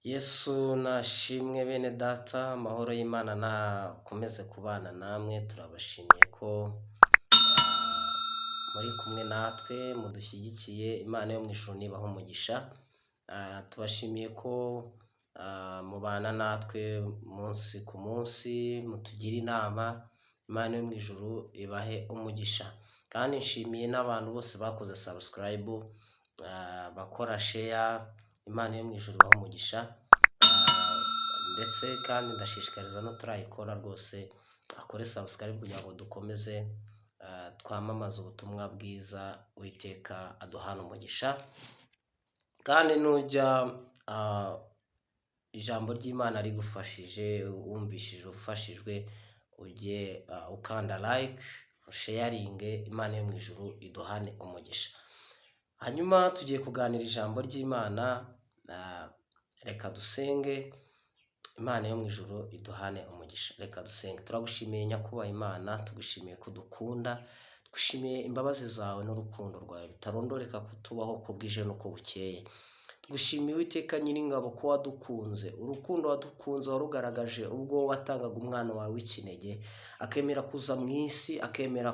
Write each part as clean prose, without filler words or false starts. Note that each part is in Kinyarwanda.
Yesu nashimwe bene data, amahoro y'Imana nakomeze kubana namwe. Turabashimiye ko muri kumwe natwe mudushyigikiye. Imana yo mu ijuru nibaho umugisha. Tubashimiye ko mubana natwe umunsi ku munsi, mutugira inama. Imana yo mu ijuru ibahe umugisha. Kandi nshimiye n'abantu bose bakoze subscribe, bakora share. Imana yo mu ijuru ibahe umugisha. Ndetse kandi ndashishikariza no turayikora rwose akore subscribe kugira ngo dukomeze twamamaze ubutumwa bwiza. Uwiteka aduhana umugisha. Kandi nujya ijambo ry'Imana rigufashije, wumvishije ufashijwe, ujye ukanda like, sharing. Imana yo mu ijuru iduhane umugisha. Hanyuma tugiye kuganira ijambo ry'Imana. Reka dusenge. Imana yo mu ijuru iduhane umugisha. Reka dusenge. Turagushimiye nyakubahwa Imana, tugushimiye kudukunda, tugushimiye imbabazi zawe n'urukundo rwawe bitarondoreka kutubaho ko bwije no ko bukeye. Tugushimiye Uwiteka Nyiringabo ko wadukunze. Urukundo wadukunze warugaragaje ubwo watangaga umwana wawe w'ikinege, akemera kuza mu isi, akemera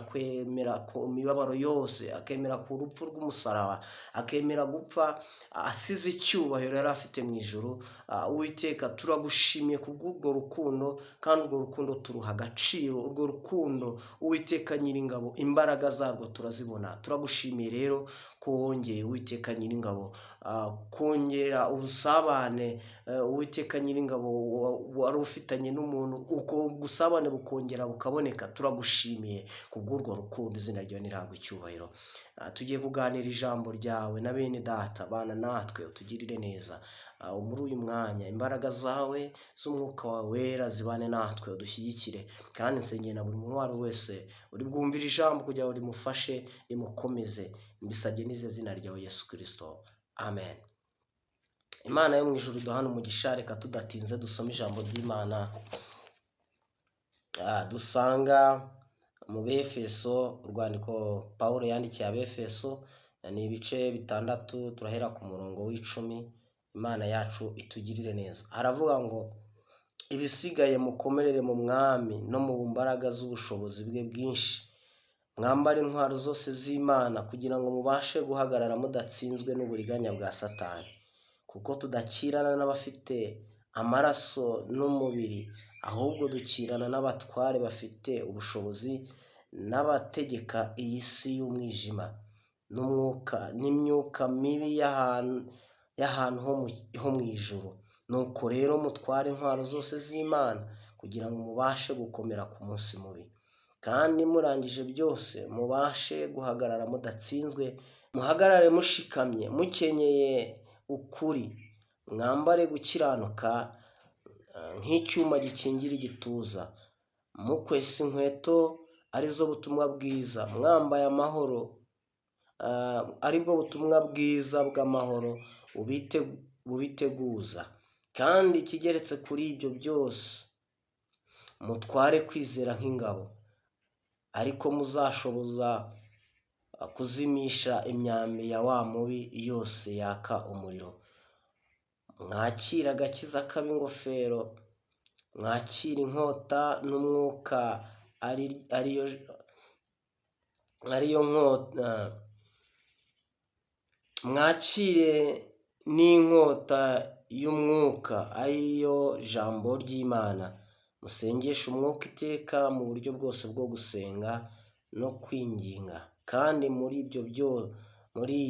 ku mibabaro yose, akemera ku rupfu rw'umusaraba, akemera gupfa asize icyubahiro yari afite mu ijuru. Uwiteka turagushimiye kubw'urwo rukundo, kandi urwo rukundo turuha agaciro. Urwo rukundo Uwiteka Nyiringabo imbaraga zarwo turazibona. Turagushimiye rero ko wongeye Uwiteka Nyiringabo kongera ubusabane. Uwiteka Nyiringabo wari ufitanye n'umuntu, uko gusabane bukongera bukaboneka. Turagushimiye kubw'urwo rukundo. Izina ryawe nirihabwe icyubahiro. Tugiye kuganira ijambo ryawe na bene data. Bana natwe utugirire neza muri uyu mwanya. Imbaraga zawe z'umwuka wawe wera zibane natwe, udushyigikire. Kandi nsengeye na buri muntu wari wese uri bwumvira ijambo kugira ngo rimufashe, rimukomeze. Mbisabye n'ize zina ryawe Yesu Kristo, amen. Imana yo mu ijuru duhana umugisha. Reka tudatinze dusome ijambo ry'Imana dusanga mu Befeso. Urwandiko Pawulo yandikiye Abefeso ni ibice 6. Turahera ku murongo w'10. Imana yacu itugirire neza. Aravuga ngo ibisigaye mukomerere mu mwami no mu mbaraga z'ubushobozi bwe bwinshi. Mwambare intwaro zose z'Imana kugira ngo mubashe guhagarara mudatsinzwe n'uburiganya bwa Satani. Kuko tudakirana n'abafite amaraso n'umubiri, ahubwo dukirana n'abatware bafite ubushobozi, n'abategeka iyi si y'umwijima, n'imyuka mibi y'ahantu ho mu ijuru. Nuko rero mutware intwaro zose z'Imana kugira ngo mubashe gukomera ku munsi mubi. Kandi murangije byose mubashe guhagarara mudatsinzwe. Muhagarare mushikamye, mukenyeye ukuri. Mwambare gukiranuka nk'icyuma gikingira igituza. Mukwese inkweto arizo butumwa bwiza. Mwambaye amahoro aribwo butumwa bwiza bw'amahoro bubiteguza. Kandi ikigeretse kuri ibyo byose mutware kwizera nk'ingabo, ariko muzashoboza kuzimisha imyambi ya wa mubi yose yaka umuriro. Mwakira agakiza k'ab'ingofero, mwakira inkota n'umwuka ariyo nkota. Mwakire n'inkota y'umwuka ariyo jambo ry'Imana. Musengeshe umwuka iteka mu buryo bwose bwo gusenga no kwinginga. Kandi muri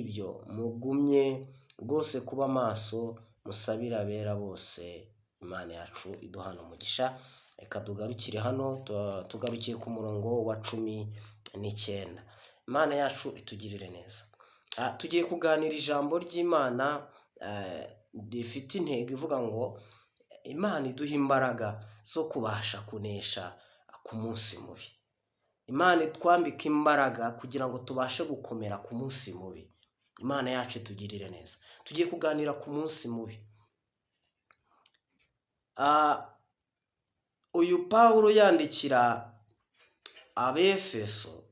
ibyo mugumye rwose kuba maso, musabira abera bose. Imana yacu iduhana umugisha. Reka tugarukire hano. Tugarukiye ku murongo wa 19. Imana yacu itugirire neza. Tugiye kuganira ijambo ry'Imana rifite intego ivuga ngo Imana iduha imbaraga zo kubasha kunesha ku munsi mubi. Imana itwambika imbaraga kugira ngo tubashe gukomera ku munsi mubi. Imana yacu itugirire neza. Tugiye kuganira ku munsi mubi. Uyu Pawulo yandikira Abefeso,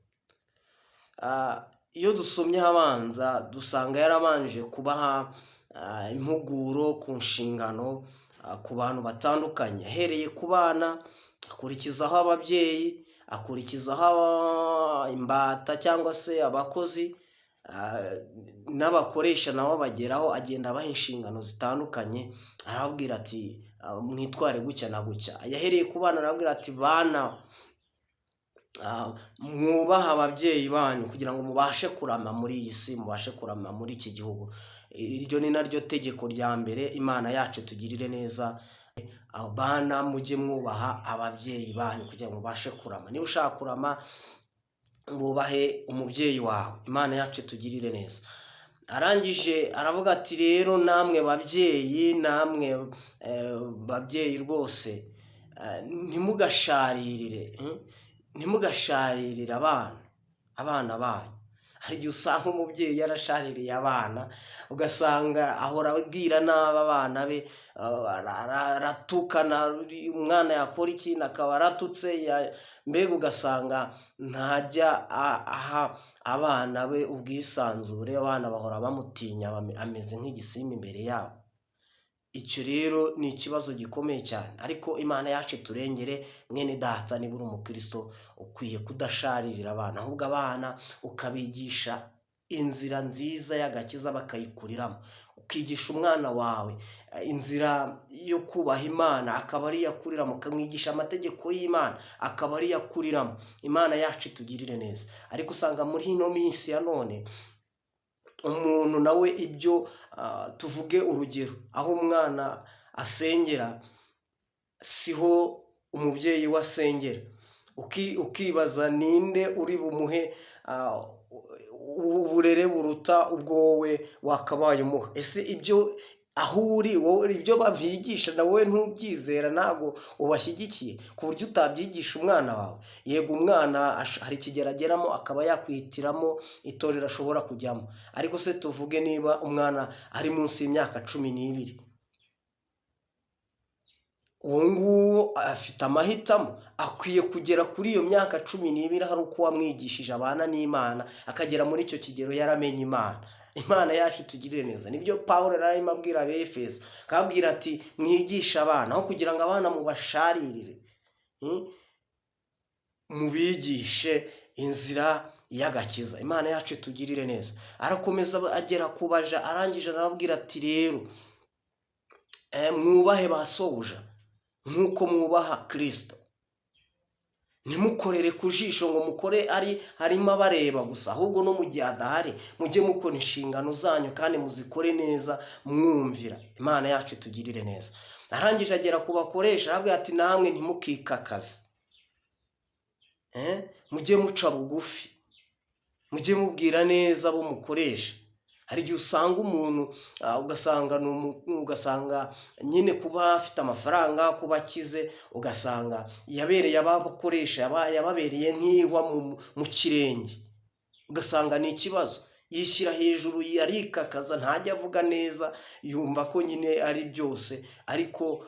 iyo dusomye abanza dusanga yarabanje kubaha impuguro ku nshingano ku bantu batandukanye, ahereye ku bana, akurikizaho ababyeyi, akurikizaho imbata cyangwa se abakozi, n'abakoresha nabo bageraho, agenda abaha inshingano zitandukanye, arababwira ati mwitware gutya na gutya. Yahereye ku bana arababwira ati bana, mwubaha ababyeyi banyu kugira ngo mubashe kurama muri iyi si, mubashe kurama muri iki gihugu. Iryo ni naryo tegeko rya mbere. Imana yacu tugirire neza. Bana mujye mwubaha ababyeyi banyu kugira ngo mubashe kurama. Niba ushaka kurama, wubahe umubyeyi wawe. Imana yacu tugirire neza. Arangije aravuga ati rero namwe babyeyi, namwe babyeyi rwose, ntimugasharirire abana banyu. Hari igihe usanga umubyeyi yarashaririye abana, ugasanga ahora abwira nabi abana be, aratukana, umwana yakora ikintu akaba aratutse, mbega ugasanga ntajya aha abana be ubwisanzure, abana bahora bamutinya, ameze nk'igisimba imbere yabo. Icyo rero ni ikibazo gikomeye cyane, ariko Imana yacu turengere. Mwene data, niba uri umukristo, ukwiye kudasharirira abana, ahubwo abana ukabigisha inzira nziza y'agakiza bakayikuriramo. Ukigisha umwana wawe inzira yo kubaha Imana, akaba ari yakuriramo. Ukamwigisha amategeko y'Imana, akaba ari yakuriramo. Imana yacu tugirire neza. Ariko usanga muri ino minsi ya none, umuntu nawe ibyo, tuvuge urugero, aho umwana asengera siho umubyeyi we asengera. Ukibaza ninde uri bumuhe uburere buruta ubwo wowe wakabaye umuha. Ese ibyo aho uri wowe, ibyo babigisha nawe ntubyizera, ntabwo ubashyigikiye ku buryo utabyigisha umwana wawe. Yego, umwana hari ikigero ageramo akaba yakwihitiramo itorero ashobora kujyamo, ariko se tuvuge niba umwana ari munsi y'imyaka 12, uwo nguwo afite amahitamo. Akwiye kugera kuri iyo myaka 12 hari uko wamwigishije abana n'Imana, akagera muri icyo kigero yaramenye Imana. Imana yacu tugirire neza. Nibyo Pawulo arimo abwira Abefeso, akabwira ati mwigisha abana, aho kugira ngo abana mubasharirire, mubigishe inzira y'agakiza. Imana yacu tugirire neza. Arakomeza agera kubaja, arangije arababwira ati rero mwubahe ba sobuja nk'uko mwubaha Kristo. Ntimukorere ku jisho ngo mukore harimo abareba gusa, ahubwo no mu gihe adahari mujye mukora inshingano zanyu kandi muzikore neza mwumvira. Imana yacu tugirire neza. Arangije agera ku bakoresha, arabwira ati namwe ntimukikakaze, mujye muca bugufi, mujye mubwira neza abo mukoresha. Hari igihe usanga umuntu ugasanga nyine kuba afite amafaranga, kuba akize, ugasanga yabereye abakoresha, yababereye nk'ihwa mu kirenge. Ugasanga ni ikibazo, yishyira hejuru, yarikakaza, ntajya avuga neza, yumva ko nyine ari byose. Ariko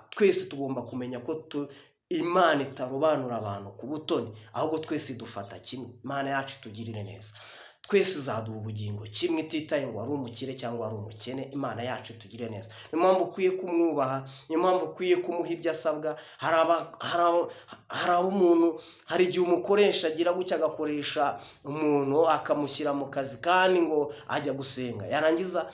twese tugomba kumenya ko Imana itarobanura abantu ku butoni, ahubwo twese dufata kimwe. Imana yacu tugirire neza. Twese zaduha ubugingo kimwe, ititaye ngo ari umukire cyangwa ari umukene. Imana yacu tugire neza. Niyo mpamvu ukwiye kumwubaha, niyo mpamvu ukwiye kumuha ibyo asabwa. hari umuntu, hari igihe umukoresha agira gutya, agakoresha umuntu akamushyira mu kazi kandi ngo ajya gusenga, yarangiza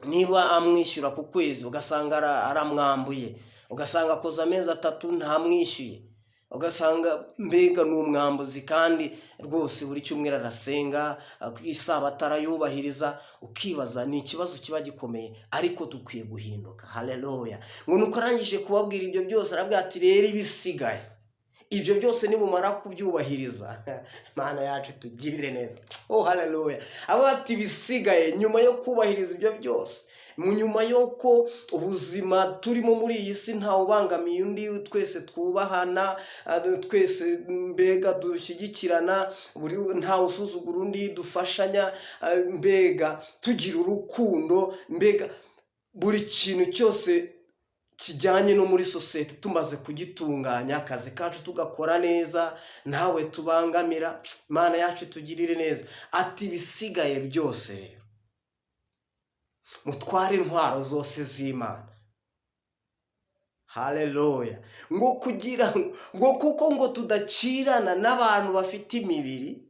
niba amwishyura ku kwezi ugasanga aramwambuye, ugasanga akoze amezi 3 ntamwishyuye, ugasanga mbega ni umwambuzi kandi rwose buri cyumweru arasenga, isabato arayubahiriza. Ukibaza ni ikibazo kiba gikomeye, ariko dukwiye guhinduka. Haleluya. Ngo nuko arangije kubabwira ibyo byose, arabwira ati rero ibisigaye, ibyo byose nibumara kubyubahiriza, Imana yacu tugirire neza. Oh haleluya. Ati bisigaye nyuma yo kubahiriza ibyo byose, mu nyuma y'uko ubuzima turimo muri iyi si ntawe ubangamiye undi, twese twubahana, twese mbega dushyigikirana, ntawe usuzugura undi, dufashanya, mbega tugira urukundo, mbega buri kintu cyose kijyanye no muri sosiyete tumaze kugitunganya, akazi kacu tugakora neza, ntawe tubangamira. Imana yacu tugirire neza. Ati bisigaye byose rero mutware intwaro zose z'Imana. Haleluya. ngo kuko ngo tudakirana n'abantu bafite imibiri,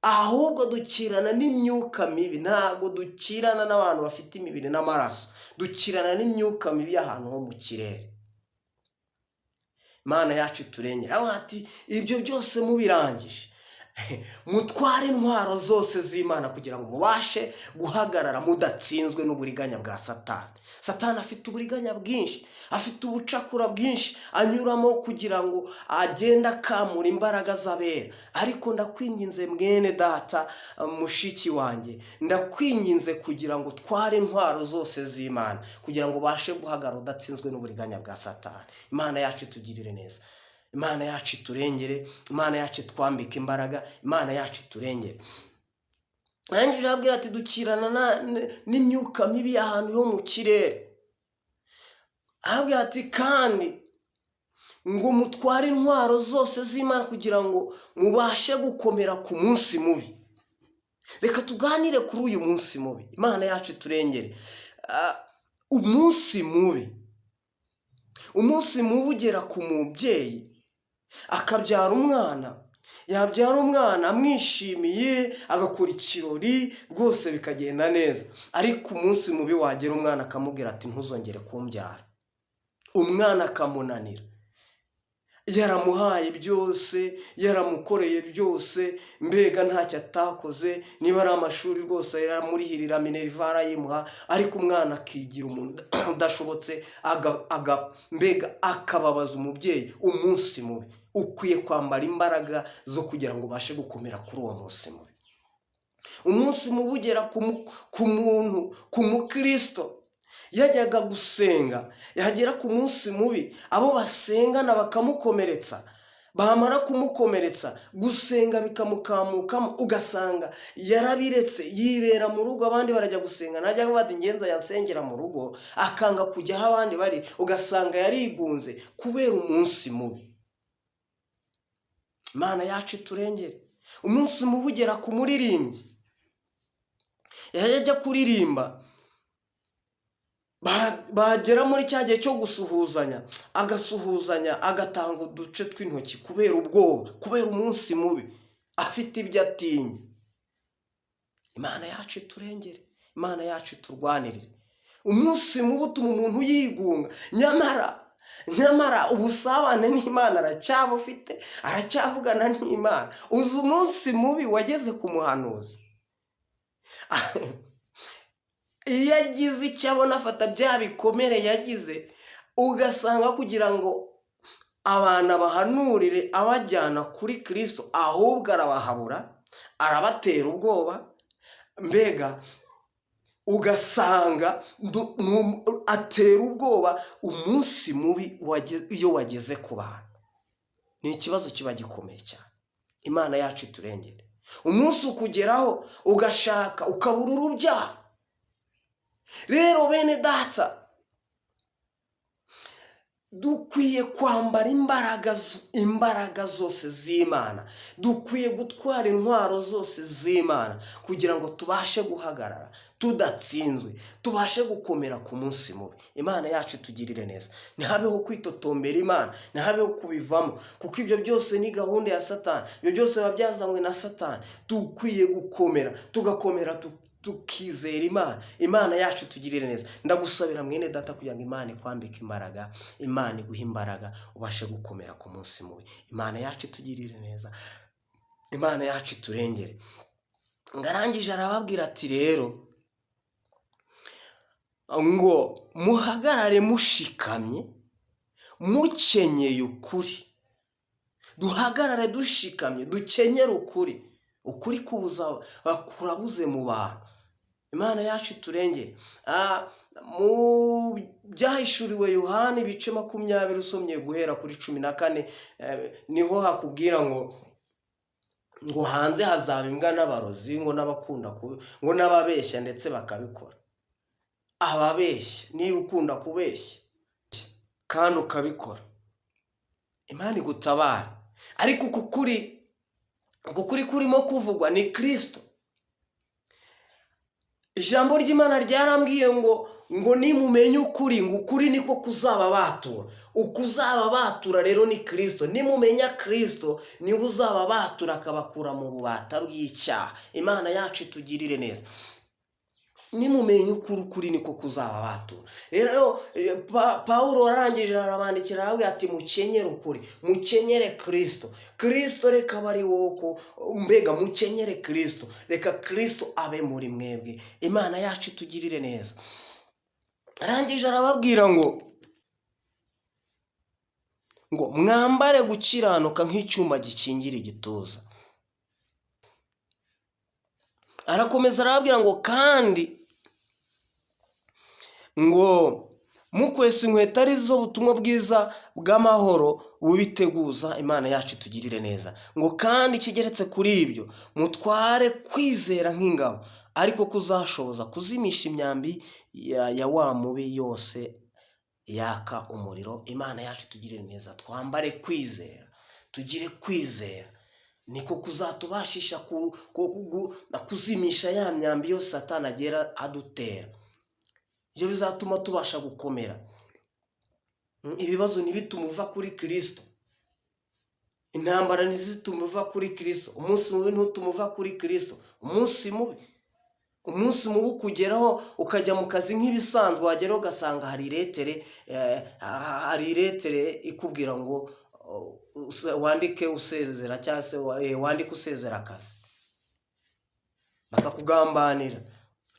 ahubwo dukirana n'imyuka mibi. Ntago dukirana n'abantu bafite imibiri n'amaraso, dukirana n'imyuka mibi y'ahantu ho mu kirere. Imana yacu iturengera. Ati ibyo byose mubirangije, mutware intwaro zose z'Imana kugira ngo mubashe guhagarara mudatsinzwe n'uburiganya bwa Satani. Satani afite uburiganya bwinshi, afite ubucakura bwinshi anyuramo kugira ngo agende akamura imbaraga z'abera. Ariko ndakwinginze mwene data, mushiki wanjye, ndakwinginze kugira ngo tware intwaro zose z'Imana kugira ngo ubashe guhagarara udatsinzwe n'uburiganya bwa Satani. Imana yacu itugirire neza, Imana yacu iturengere, Imana yacu twambike imbaraga, Imana yacu iturengere. Nanjye jabwira ati dukirana n'imyuka mibi y'ahantu ho mu kirere. Ahabwira ati kandi ngo mutware intwaro zose z'Imana kugira ngo mubashe gukomera ku munsi mubi. Reka tuganire kuri uyu munsi mubi. Imana yacu iturengere. Umunsi mubi ugera ku mubyeyi akabyara umwana, yabyara umwana amwishimiye, agakora ikirori rwose bikagenda neza. Ariko umunsi mubi wagera umwana akamubwira ati ntuzongere kumbyara. Umwana akamunanira, yaramuhaye byose, yaramukoreye byose, mbega ntacyo atakoze. Niba ari amashuri rwose yaramurihirira minerivara yimuha, ariko umwana akigira umuntu udashobotse, mbega akababaza umubyeyi. Umunsi mubi ukwiye kwambara imbaraga zo kugira ngo ubashe gukomera kuri uwo munsi mubi. Umunsi mubi ugera ku muntu, ku mukristo yajyaga gusenga, yagera ku munsi mubi abo basengana bakamukomeretsa, bamara kumukomeretsa gusenga bikamukamukamo, ugasanga yarabiretse yibera mu rugo. Abandi barajya gusenga, najya bati ngenza yansengera mu rugo, akanga kujya aho abandi bari, ugasanga yarigunze kubera umunsi mubi. Imana yacu iturengere. Umunsi mubi ugera ku muririmbyi, yajya kuririmba, bagera muri cya gihe cyo gusuhuzanya, agasuhuzanya agatanga uduce tw'intoki kubera ubwoba, kubera umunsi mubi, afite ibyo atinya. Imana yacu iturengere, Imana yacu iturwanirire. Umunsi mubi utuma umuntu yigunga, nyamara ubusabane n'Imana aracyabufite, aracyavugana n'Imana. Uzi umunsi mubi wageze ku muhanuzi, iyo agize icyo abona afata bya bikomere yagize, ugasanga kugira ngo abantu abahanurire abajyana kuri Kristo, ahubwo arabahabura, arabatera ubwoba. Mbega ugasanga atera ubwoba. Umunsi mubi iyo wageze ku bantu ni ikibazo kiba gikomeye cyane. Imana yacu iturengere. Umunsi ukugeraho ugashaka ukabura urubyaro. Rero bene data, dukwiye kwambara imbaraga zose z'Imana, dukwiye gutwara intwaro zose z'Imana kugira ngo tubashe guhagarara tudatsinzwe, tubashe gukomera ku munsi mubi. Imana yacu itugirire neza. Ntihabeho kwitotombera Imana, ntihabeho kubivamo, kuko ibyo byose ni gahunda ya Satani, ibyo byose biba byazanywe na Satani. Dukwiye gukomera, tugakomera tukizera Imana. Imana yacu itugirire neza. Ndagusabira mwene data kugira ngo Imana ikwambike imbaraga, Imana iguhe imbaraga ubashe gukomera ku munsi mubi. Imana yacu itugirire neza, Imana yacu iturengere. Ngarangije arababwira ati rero ngo muhagarare mushikamye, mukenyeye ukuri. Duhagarare dushikamye, dukenyere ukuri. Ukuri kurabuze mu bantu. Imana yacu iturengere. Mu byahishuriwe Yohana ibice 20 usomye guhera kuri 14, niho hakubwira ngo hanze hazaba imbwa n'abarozi, ngo n'abakunda ngo n'ababeshya ndetse bakabikora. Ababeshya, niba ukunda kubeshya kandi ukabikora, Imana igutabara. Ariko ukuri kurimo kuvugwa ni Kristo. ijambo ry'Imana ryarambwiye ngo nimumenye ukuri, ngo ukuri niko kuzaba batura. Ukuzaba batura rero ni Kristo. Nimumenya Kristo niwe uzaba batura akabakura mu bubata bw'icyaha. Imana yacu itugirire neza. Nimumenye ukuri niko kuzaba batura. Rero Pawulo arangije arabandikira aravuga ati mukenyere ukuri, mukenyere Kristo. Kristo reka bari woko mbega mukenyere Kristo. Reka Kristo abe muri mwebwe. Imana yacu itugirire neza. Arangije arababwira ngo mwambare gukiranuka nk'icyuma gikingira igituza. Arakomeza arababwira ngo kandi ngo mukwese inkweto arizo butumwa bwiza bw'amahoro bubiteguza. Imana yacu itugirire neza. Ngo kandi kigeretse kuri ibyo mutware kwizera nk'ingabo, ariko kuzashoboza kuzimisha imyambi ya wa mubi yose yaka umuriro. Imana yacu itugirire neza. Twambare kwizera, tugire kwizera, niko kuzatubashisha kuzimisha ya myambi yose Satani agera adutera. Ibyo bizatuma tubasha gukomera. Ibibazo ntibitume uva kuri Kristo. Intambara ntizitume uva kuri Kristo. Umunsi mubi ntutume uva kuri Kristo. Umunsi mubi ukugeraho ukajya mu kazi nk'ibisanzwe, wageraho ugasanga hari iretere ikubwira ngo wandike usezera, cyangwa se wandike usezera akazi. Bakakugambanira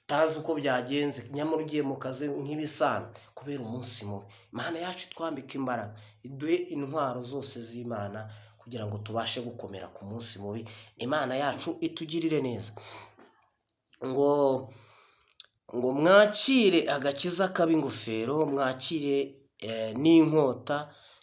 utazi uko byagenze, nyamara ugiye mu kazi nk'ibisanzwe kubera umunsi mubi. Imana yacu twambika imbaraga, iduhe intwaro zose z'Imana kugira ngo tubashe gukomera ku munsi mubi. Imana yacu itugirire neza. Ngo mwakire agakiza k'ab'ingofero, mwakire n'inkota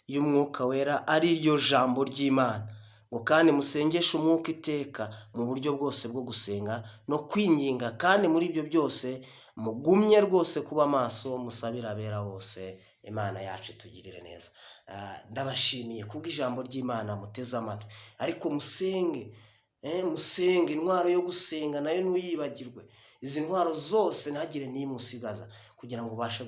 y'umwuka wera, ari ryo jambo ry'Imana. Ngo kandi musengeshe umwuka iteka mu buryo bwose bwo gusenga no kwinginga, kandi muri ibyo byose mugumye rwose kuba maso, musabira abera bose. Imana yacu itugirire neza. Ndabashimiye kubw'ijambo ry'Imana muteze amatwi, ariko musenge. Musenge. Intwaro yo gusenga nayo ntuyibagirwe. Izi ntwaro zose ntagire n'imwe usigaza, kugira ngo ubashe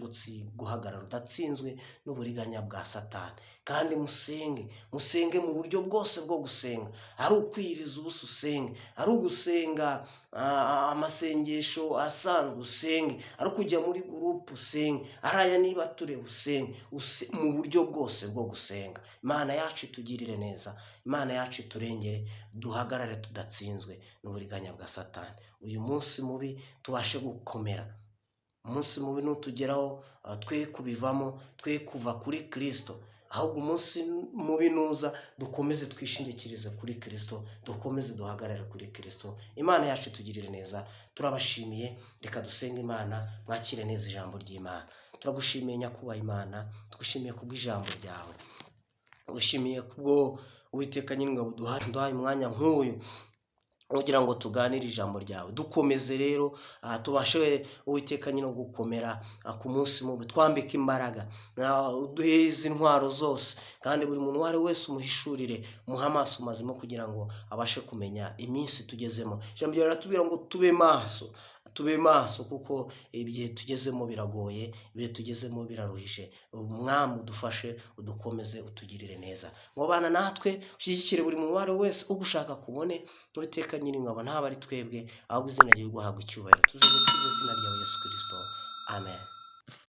guhagarara udatsinzwe n'uburiganya bwa Satani. Kandi musenge mu buryo bwose bwo gusenga. Ari ukwiyiriza ubusa usenge, ari ugusenga amasengesho asanzwe usenge, ari ukujya muri gurupe usenge, ari aya niba ture usenge, mu buryo bwose bwo gusenga. Imana yacu itugirire neza. Imana yacu iturengere, duhagarare tudatsinzwe n'uburiganya bwa Satani. Uyu munsi mubi tubashe gukomera. Umunsi mubi nutugeraho twe kubivamo, twe kuva kuri Kristo, ahubwo umunsi mubi nuza dukomeze twishingikirize kuri Kristo, dukomeze duhagarare kuri Kristo. Imana yacu itugirire neza. Turabashimiye. Reka dusenge Imana. Mwakire neza ijambo ry'Imana. Turagushimiye nyakubahwa Imana, tugushimiye kubw'ijambo ryawe, tugushimiye kubwo Uwiteka Nyir'ingabo duhaye umwanya nk'uyu kugira ngo tuganire ijambo ryawe. Dukomeze rero tubashe Uwiteka nyine gukomera ku munsi mubi. Twambike imbaraga, duhe izi ntwaro zose, kandi buri muntu wari wese umuhishurire, muha amaso mazima kugira ngo abashe kumenya iminsi tugezemo. Ijambo ryawe riratubwira ngo tube maso kuko ibihe tugezemo biragoye, ibihe tugezemo biraruhije. Mwami udufashe, udukomeze, utugirire neza. Mubana natwe, ushyigikire buri muntu wari wese ugushaka kubone. Uwiteka Nyir'ingabo ntaba ari twebwe, ahubwo izina ryawe guhabwa icyubahiro. Tuze mu izina rya Yesu Kristo. Amen.